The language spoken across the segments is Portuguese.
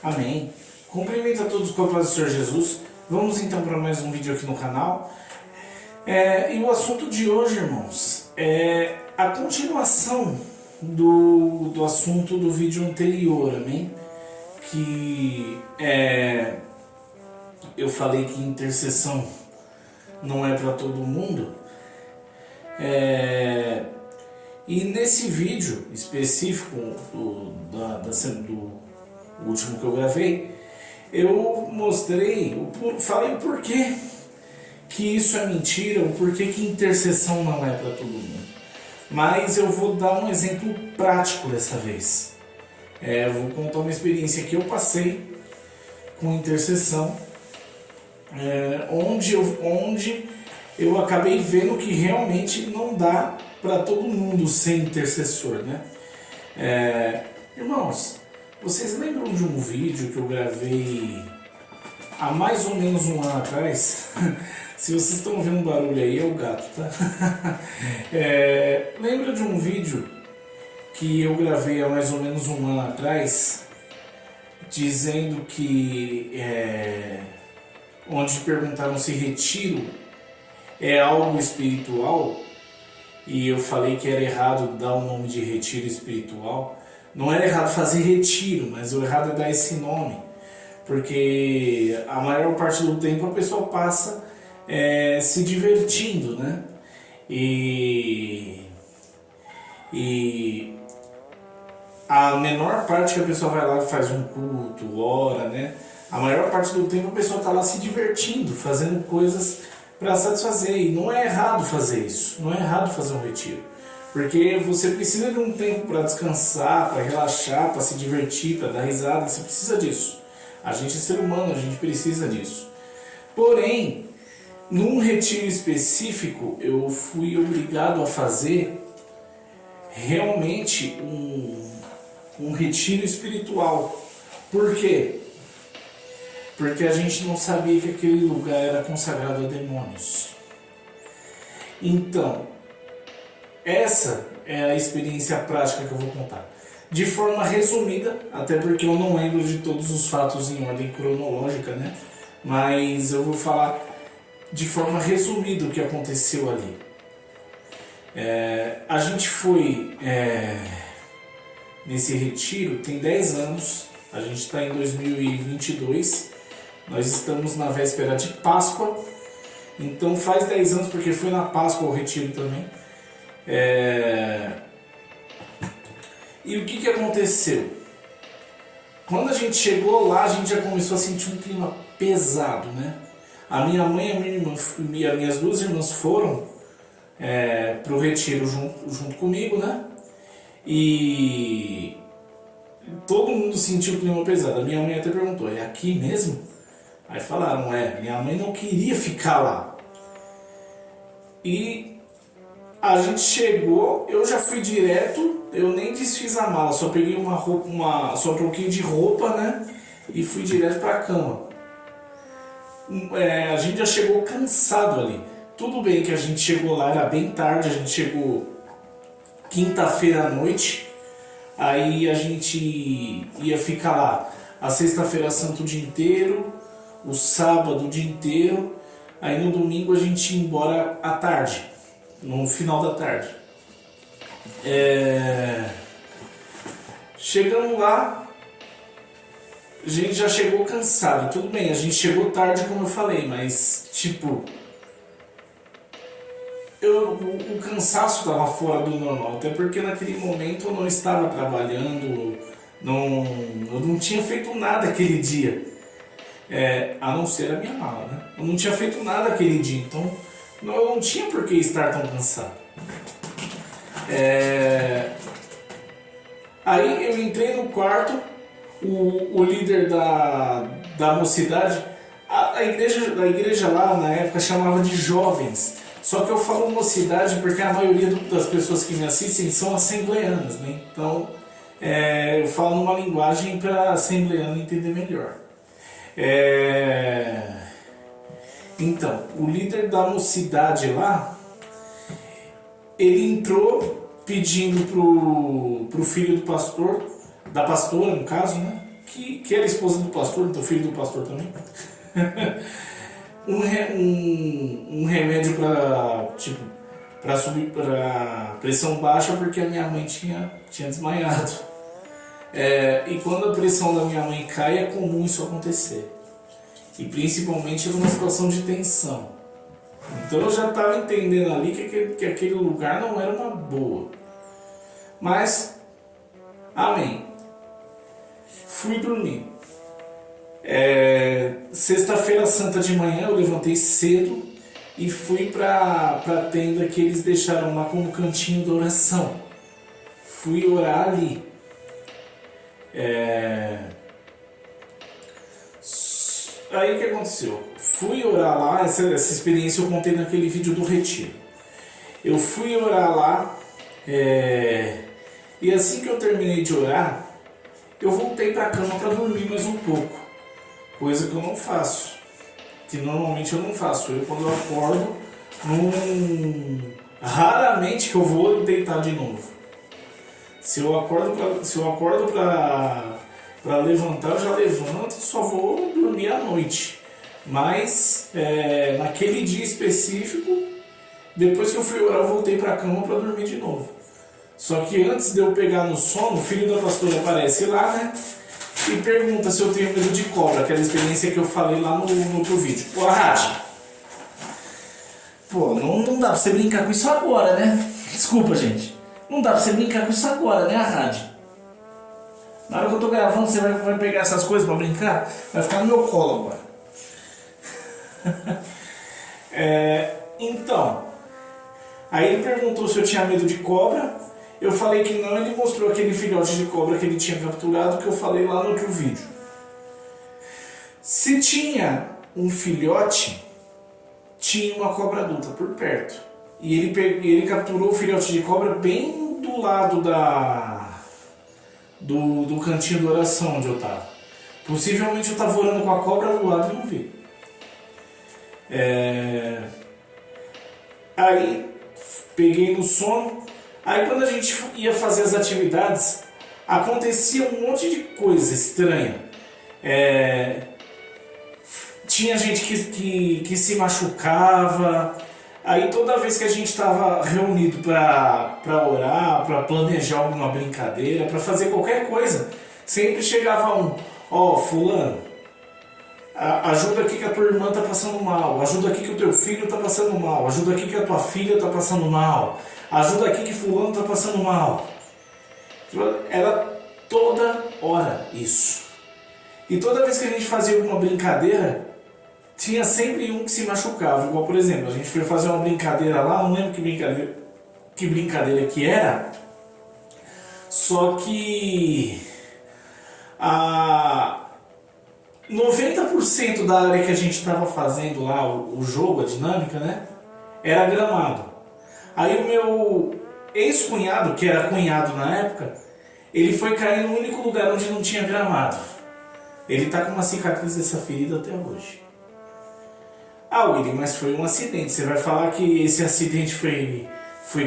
Amém. Cumprimento a todos com a paz do Senhor Jesus. Vamos então para mais um vídeo aqui no canal. E o assunto de hoje, irmãos, é a continuação do assunto do vídeo anterior, amém? Que eu falei que intercessão não é para todo mundo. E nesse vídeo específico do último que eu gravei, eu falei o porquê que isso é mentira, o porquê que intercessão não é para todo mundo. Mas eu vou dar um exemplo prático dessa vez. Eu vou contar uma experiência que eu passei com intercessão, onde eu acabei vendo que realmente não dá para todo mundo ser intercessor, né? Irmãos, vocês lembram de um vídeo que eu gravei há mais ou menos um ano atrás? Se vocês estão ouvindo um barulho aí, é o gato, tá? Lembra de um vídeo que eu gravei há mais ou menos um ano atrás, dizendo que onde perguntaram se retiro é algo espiritual, e eu falei que era errado dar o nome de retiro espiritual. Não era errado fazer retiro, mas o errado é dar esse nome, porque a maior parte do tempo a pessoa passa se divertindo, né? E a menor parte que a pessoa vai lá e faz um culto, ora, né? A maior parte do tempo a pessoa está lá se divertindo, fazendo coisas para satisfazer. E não é errado fazer isso, não é errado fazer um retiro. Porque você precisa de um tempo para descansar, para relaxar, para se divertir, para dar risada, você precisa disso. A gente é ser humano, a gente precisa disso. Porém, num retiro específico, eu fui obrigado a fazer realmente um retiro espiritual. Por quê? Porque a gente não sabia que aquele lugar era consagrado a demônios. Então, essa é a experiência prática que eu vou contar. De forma resumida, até porque eu não lembro de todos os fatos em ordem cronológica, né? Mas eu vou falar de forma resumida o que aconteceu ali. A gente foi nesse retiro, tem 10 anos, a gente está em 2022, nós estamos na véspera de Páscoa, então faz 10 anos porque foi na Páscoa o retiro também. E o que aconteceu? Quando a gente chegou lá, a gente já começou a sentir um clima pesado, né? A minha mãe e a minha irmã, e as minhas duas irmãs foram para o retiro junto comigo, né? E todo mundo sentiu o clima pesado. A minha mãe até perguntou, é aqui mesmo? Aí falaram, minha mãe não queria ficar lá. E a gente chegou, eu já fui direto, eu nem desfiz a mala, só peguei só troquei de roupa, né? E fui direto para a cama. A gente já chegou cansado ali. Tudo bem que a gente chegou lá, era bem tarde, a gente chegou quinta-feira à noite. Aí a gente ia ficar lá a sexta-feira santa o dia inteiro, o sábado o dia inteiro. Aí no domingo a gente ia embora à tarde, no final da tarde. Chegamos lá, a gente já chegou cansado, tudo bem, a gente chegou tarde como eu falei, mas tipo, o cansaço estava fora do normal, até porque naquele momento eu não estava trabalhando, eu não tinha feito nada aquele dia, a não ser a minha mala, né? Eu não tinha feito nada aquele dia, então eu não tinha por que estar tão cansado. Aí eu entrei no quarto, o líder da mocidade, a igreja lá na época chamava de jovens, só que eu falo mocidade porque a maioria das pessoas que me assistem são assembleanas, né? Então eu falo numa linguagem para assembleano entender melhor. Então, o líder da mocidade lá, ele entrou pedindo pro filho do pastor, da pastora no caso, né? Que era esposa do pastor, então filho do pastor também. um remédio para pressão baixa, porque a minha mãe tinha desmaiado. E quando a pressão da minha mãe cai, é comum isso acontecer. E principalmente numa situação de tensão. Então eu já estava entendendo ali que aquele lugar não era uma boa. Mas, amém. Fui dormir. Sexta-feira santa de manhã eu levantei cedo e fui para a tenda que eles deixaram lá como cantinho de oração. Fui orar ali. Aí o que aconteceu? Fui orar lá, essa experiência eu contei naquele vídeo do retiro. Eu fui orar lá e assim que eu terminei de orar, eu voltei para a cama para dormir mais um pouco. Coisa que eu não faço. Que normalmente eu não faço. Eu quando eu acordo, raramente que eu vou deitar de novo. Se eu acordo para levantar, eu já levanto e só vou dormir à noite. Mas naquele dia específico, depois que eu fui orar, eu voltei para a cama para dormir de novo. Só que antes de eu pegar no sono, o filho da pastora aparece lá, né? E pergunta se eu tenho medo de cobra, aquela experiência que eu falei lá no outro vídeo. Pô, Rádio, não dá pra você brincar com isso agora, né? Desculpa, gente. Não dá pra você brincar com isso agora, né, Rádio? Na hora que eu tô gravando, você vai pegar essas coisas pra brincar? Vai ficar no meu colo agora. Então, aí ele perguntou se eu tinha medo de cobra. Eu falei que não, ele mostrou aquele filhote de cobra que ele tinha capturado, que eu falei lá no outro vídeo. Se tinha um filhote, tinha uma cobra adulta por perto. E ele capturou o filhote de cobra bem do lado do cantinho de oração onde eu estava. Possivelmente eu estava orando com a cobra do lado e não vi. Aí peguei no sono. Aí quando a gente ia fazer as atividades, acontecia um monte de coisa estranha. Tinha gente que se machucava. Aí toda vez que a gente estava reunido para orar, para planejar alguma brincadeira, para fazer qualquer coisa, sempre chegava fulano, ajuda aqui que a tua irmã está passando mal, ajuda aqui que o teu filho está passando mal, ajuda aqui que a tua filha está passando mal, ajuda aqui que fulano está passando mal. Era toda hora isso. E toda vez que a gente fazia alguma brincadeira, tinha sempre um que se machucava. Igual, por exemplo, a gente foi fazer uma brincadeira lá, não lembro que brincadeira que era, só que 90% da área que a gente estava fazendo lá, o jogo, a dinâmica, né, era gramado. Aí o meu ex-cunhado, que era cunhado na época, ele foi cair no único lugar onde não tinha gramado. Ele está com uma cicatriz dessa ferida até hoje. William, mas foi um acidente. Você vai falar que esse acidente foi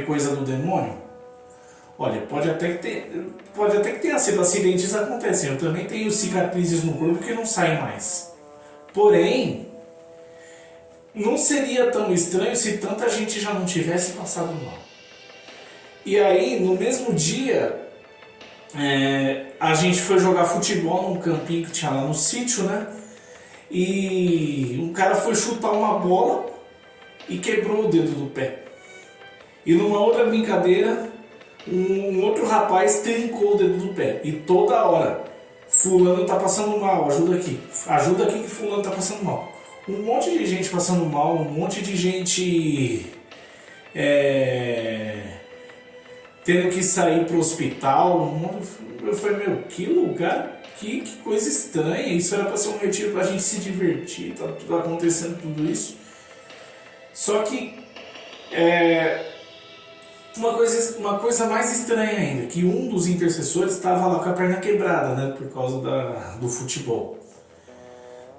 coisa do demônio? Olha, pode até que tenha sido. Acidentes acontecem. Eu também tenho cicatrizes no corpo que não saem mais. Porém, não seria tão estranho se tanta gente já não tivesse passado mal. E aí, no mesmo dia, a gente foi jogar futebol num campinho que tinha lá no sítio, né? E um cara foi chutar uma bola e quebrou o dedo do pé. E numa outra brincadeira, um outro rapaz trincou o dedo do pé. E toda hora, fulano tá passando mal, ajuda aqui que fulano tá passando mal. Um monte de gente passando mal, um monte de gente tendo que sair pro hospital. Eu falei, que lugar... Que coisa estranha, isso era para ser um retiro para a gente se divertir, tá tudo acontecendo, tudo isso. Só que uma coisa mais estranha ainda, que um dos intercessores estava lá com a perna quebrada, né, por causa do futebol.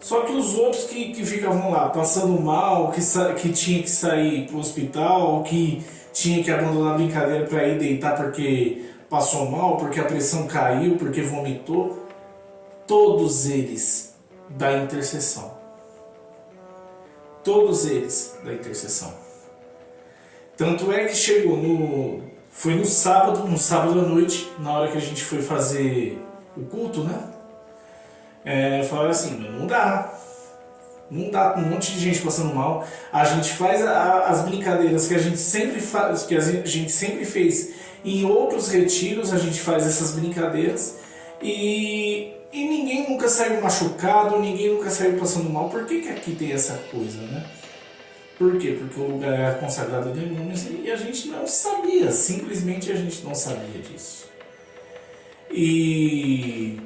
Só que os outros que ficavam lá passando mal, que tinha que sair para o hospital, que tinha que abandonar a brincadeira para ir deitar porque passou mal, porque a pressão caiu, porque vomitou. Todos eles da intercessão. Todos eles da intercessão. Tanto é que chegou foi no sábado à noite, na hora que a gente foi fazer o culto, né? Falaram assim, não dá, um monte de gente passando mal. A gente faz as brincadeiras que a gente sempre faz, que a gente sempre fez em outros retiros, a gente faz essas brincadeiras e ninguém nunca saiu machucado, ninguém nunca saiu passando mal. Por que aqui tem essa coisa, né? Por quê? Porque o lugar era consagrado a demônios e a gente não sabia, simplesmente a gente não sabia disso. E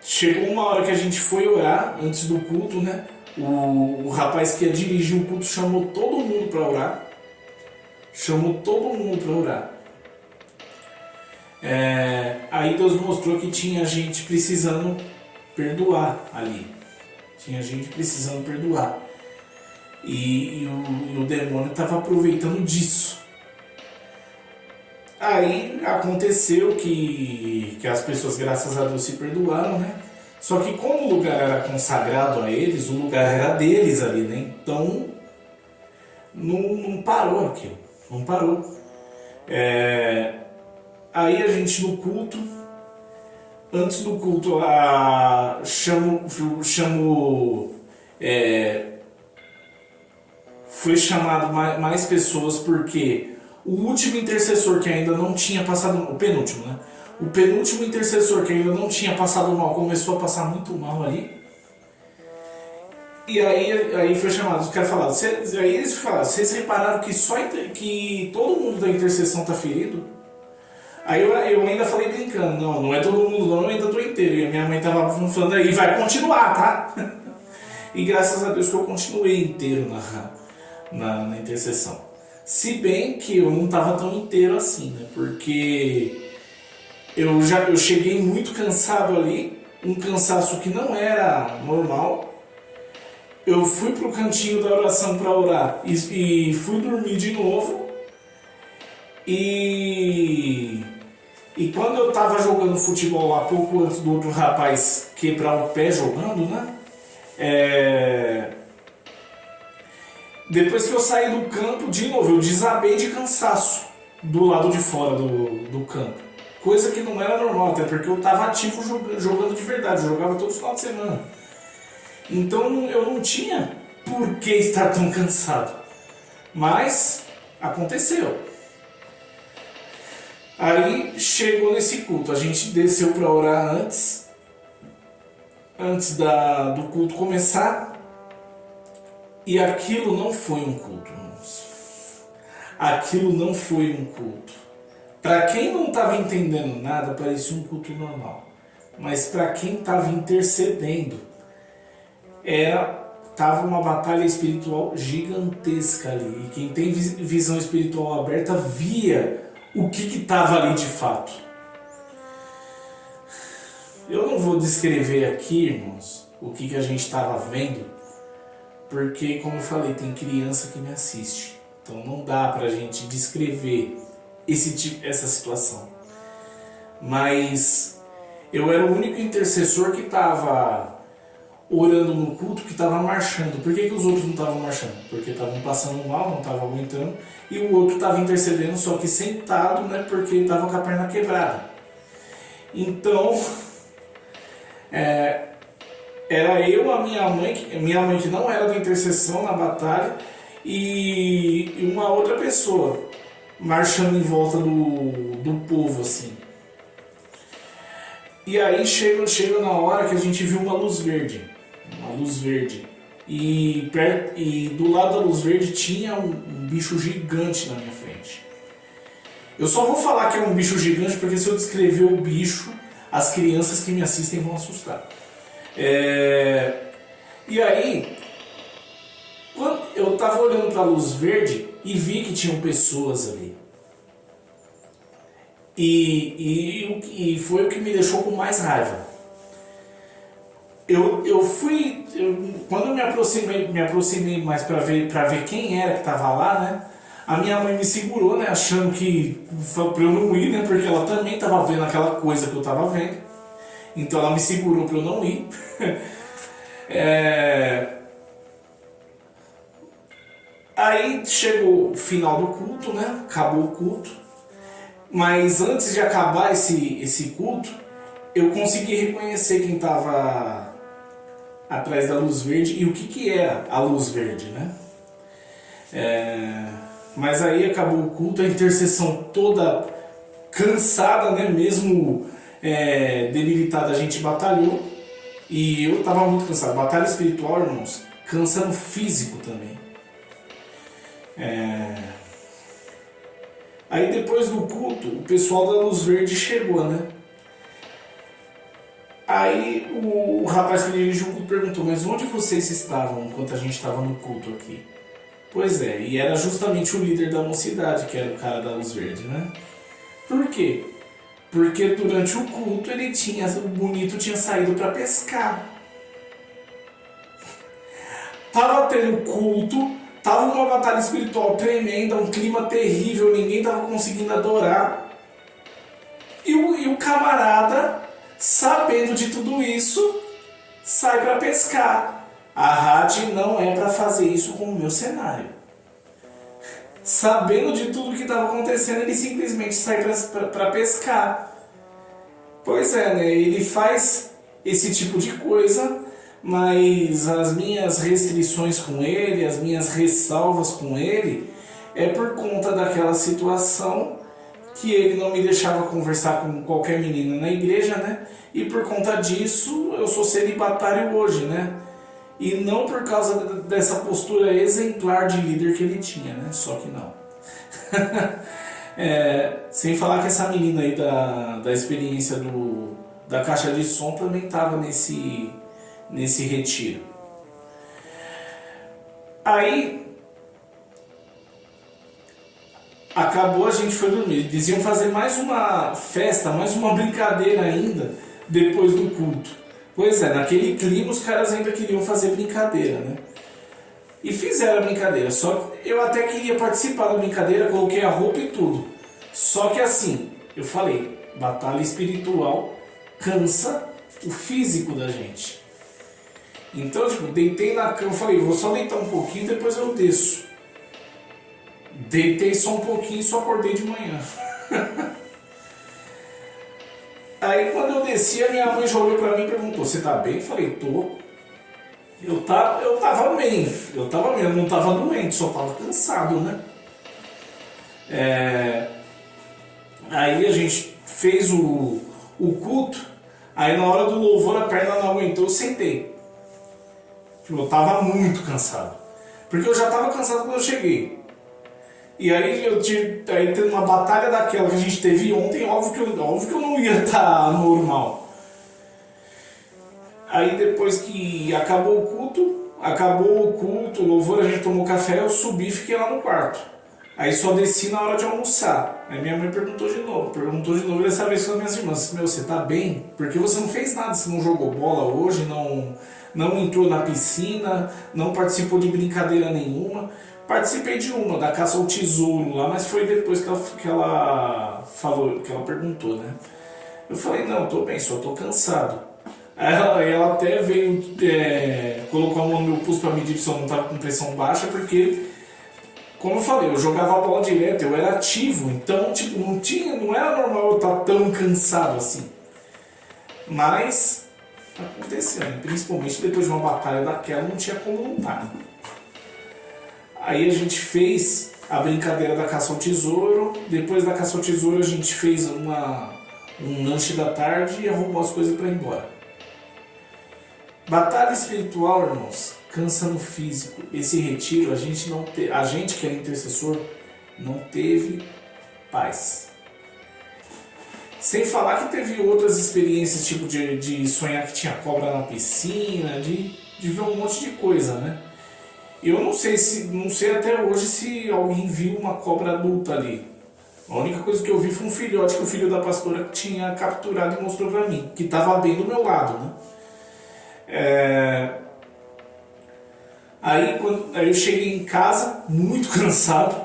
chegou uma hora que a gente foi orar antes do culto, né? O rapaz que ia dirigir o culto chamou todo mundo para orar. Aí Deus mostrou que tinha gente precisando perdoar ali. E o demônio estava aproveitando disso. Aí aconteceu que as pessoas, graças a Deus, se perdoaram, né? Só que como o lugar era consagrado a eles, o lugar era deles ali, né? Então não parou aquilo, não parou. Aí a gente no culto, antes do culto, foi chamado mais pessoas porque o último intercessor que ainda não tinha passado, o penúltimo, né? O penúltimo intercessor que ainda não tinha passado mal começou a passar muito mal ali. E aí foi chamado, os caras falaram, aí eles falaram, vocês repararam que todo mundo da intercessão está ferido? Aí eu ainda falei brincando, não é todo mundo não, eu ainda estou inteiro. E a minha mãe estava falando aí, vai continuar, tá? E graças a Deus que eu continuei inteiro na intercessão. Se bem que eu não estava tão inteiro assim, né? Porque eu cheguei muito cansado ali, um cansaço que não era normal. Eu fui pro cantinho da oração para orar e fui dormir de novo. E quando eu estava jogando futebol lá pouco antes do outro rapaz quebrar o pé jogando, né? Depois que eu saí do campo, de novo, eu desabei de cansaço do lado de fora do campo. Coisa que não era normal, até porque eu estava ativo jogando de verdade, eu jogava todo final de semana. Então eu não tinha por que estar tão cansado. Mas aconteceu. Aí chegou nesse culto, a gente desceu para orar antes do culto começar. E aquilo não foi um culto, irmãos. Aquilo não foi um culto. Para quem não estava entendendo nada, parecia um culto normal. Mas para quem estava intercedendo, estava uma batalha espiritual gigantesca ali. E quem tem visão espiritual aberta via o que estava ali de fato. Eu não vou descrever aqui, irmãos, o que a gente estava vendo, porque, como eu falei, tem criança que me assiste. Então não dá pra gente descrever essa situação. Mas eu era o único intercessor que estava orando no culto, que estava marchando. Por que os outros não estavam marchando? Porque estavam passando mal, não estavam aguentando. E o outro estava intercedendo, só que sentado, né? Porque estava com a perna quebrada. Então, era eu, a minha mãe que não era da intercessão na batalha, e uma outra pessoa marchando em volta do povo, assim. E aí chega na hora que a gente viu uma luz verde. E do lado da luz verde tinha um bicho gigante na minha frente. Eu só vou falar que é um bicho gigante porque se eu descrever o bicho, as crianças que me assistem vão assustar. E aí, quando eu estava olhando para a luz verde e vi que tinham pessoas ali. E foi o que me deixou com mais raiva. Quando eu me aproximei mais para ver quem era que estava lá, né? A minha mãe me segurou, né, achando que pra eu não ir, né, porque ela também tava vendo aquela coisa que eu tava vendo. Então ela me segurou pra eu não ir. Aí chegou o final do culto, né? Acabou o culto. Mas antes de acabar esse culto, eu consegui reconhecer quem estava atrás da luz verde e o que era a luz verde, né? Mas aí acabou o culto, a intercessão toda cansada, né? Mesmo debilitada, a gente batalhou. E eu estava muito cansado. Batalha espiritual, irmãos, cansa no físico também. Aí depois do culto, o pessoal da Luz Verde chegou, né? Aí o rapaz que dirigiu o culto perguntou, mas onde vocês estavam enquanto a gente estava no culto aqui? Pois é, e era justamente o líder da mocidade, que era o cara da Luz Verde, né? Por quê? Porque durante o culto o bonito tinha saído para pescar. Tava tendo culto, tava uma batalha espiritual tremenda, um clima terrível, ninguém tava conseguindo adorar. E o camarada, sabendo de tudo isso, sai para pescar. A rádio não é para fazer isso com o meu cenário. Sabendo de tudo que estava acontecendo, ele simplesmente sai para pescar. Pois é, né? Ele faz esse tipo de coisa, mas as minhas restrições com ele, as minhas ressalvas com ele, é por conta daquela situação que ele não me deixava conversar com qualquer menina na igreja, né? E por conta disso eu sou celibatário hoje, né? E não por causa dessa postura exemplar de líder que ele tinha, né? Só que não. Sem falar que essa menina aí da experiência da caixa de som também estava nesse retiro. Aí acabou, a gente foi dormir. Eles iam fazer mais uma festa, mais uma brincadeira ainda depois do culto. Pois é, naquele clima os caras ainda queriam fazer brincadeira, né? E fizeram a brincadeira, só que eu até queria participar da brincadeira, coloquei a roupa e tudo. Só que assim, eu falei, batalha espiritual cansa o físico da gente. Então, tipo, deitei na cama, falei, vou só deitar um pouquinho, depois eu desço. Deitei só um pouquinho e só acordei de manhã. Aí quando eu desci, a minha mãe já olhou pra mim e perguntou, você tá bem? Eu falei, tô. Eu tava bem, eu não tava doente, só tava cansado, né? Aí a gente fez o culto, aí na hora do louvor a perna não aguentou, eu sentei. Eu tava muito cansado, porque eu já tava cansado quando eu cheguei. E aí tendo uma batalha daquela que a gente teve ontem, óbvio que eu não ia estar normal. Aí depois que acabou o culto, o louvor, a gente tomou café, eu subi e fiquei lá no quarto. Aí só desci na hora de almoçar. Aí minha mãe perguntou de novo dessa vez com as minhas irmãs, meu, você tá bem? Porque você não fez nada, você não jogou bola hoje, não entrou na piscina, não participou de brincadeira nenhuma. Participei de uma, da caça ao tesouro lá, mas foi depois que ela falou, que ela perguntou, né? Eu falei, não, tô bem, só tô cansado. Aí ela até veio, colocou a mão no meu pulso para medir se eu não estava com pressão baixa, porque, como eu falei, eu jogava a bola direto, eu era ativo, então tipo, não era normal eu estar tão cansado assim. Mas aconteceu, né? Principalmente depois de uma batalha daquela, não tinha como não estar. Aí a gente fez a brincadeira da caça ao tesouro, depois da caça ao tesouro a gente fez um lanche da tarde e arrumou as coisas para ir embora. Batalha espiritual, irmãos, cansa no físico. Esse retiro, a gente que é intercessor, não teve paz. Sem falar que teve outras experiências, tipo de sonhar que tinha cobra na piscina, de ver um monte de coisa, né? Eu não sei até hoje se alguém viu uma cobra adulta ali. A única coisa que eu vi foi um filhote que o filho da pastora tinha capturado e mostrou pra mim, que estava bem do meu lado, né? Aí eu cheguei em casa, muito cansado,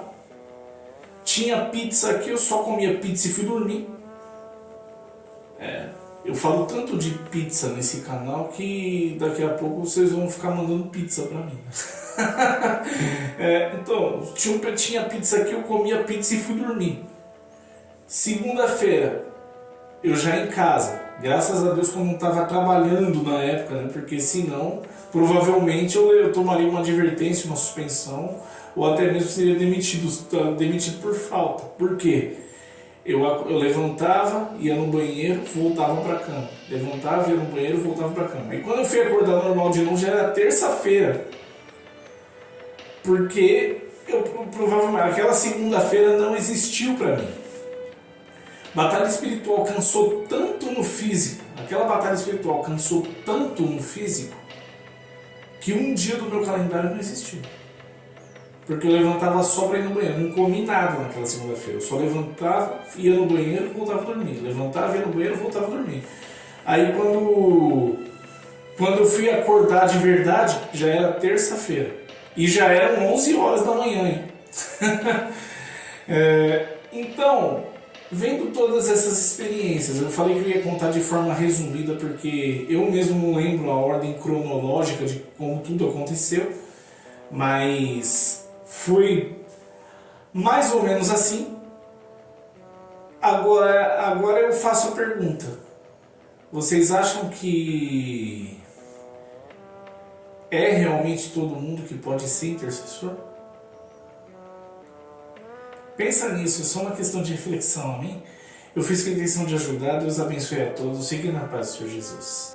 Tinha pizza aqui, eu só comia pizza e fui dormir. Eu falo tanto de pizza nesse canal que daqui a pouco vocês vão ficar mandando pizza pra mim. Então, tinha pizza aqui, eu comia pizza e fui dormir. Segunda-feira, eu já em casa. Graças a Deus que eu não estava trabalhando na época, né? Porque senão, provavelmente eu tomaria uma advertência, uma suspensão, ou até mesmo seria demitido por falta. Por quê? Eu levantava, ia no banheiro, voltava para a cama. Levantava, ia no banheiro, voltava para a cama. E quando eu fui acordar normal de novo, já era terça-feira. Porque provavelmente aquela segunda-feira não existiu para mim. Batalha espiritual cansou tanto no físico, aquela batalha espiritual cansou tanto no físico, que um dia do meu calendário não existiu. Porque eu levantava só para ir no banheiro, não comi nada naquela segunda-feira. Eu só levantava, ia no banheiro e voltava a dormir. Levantava, ia no banheiro e voltava a dormir. Aí quando eu fui acordar de verdade, já era terça-feira. E já eram 11 horas da manhã, hein? Então, vendo todas essas experiências, eu falei que eu ia contar de forma resumida porque eu mesmo não lembro a ordem cronológica de como tudo aconteceu, mas foi mais ou menos assim. Agora eu faço a pergunta: vocês acham que é realmente todo mundo que pode ser intercessor? Pensa nisso, é só uma questão de reflexão, amém? Eu fiz com a intenção de ajudar, Deus abençoe a todos, fiquem na paz do Senhor Jesus.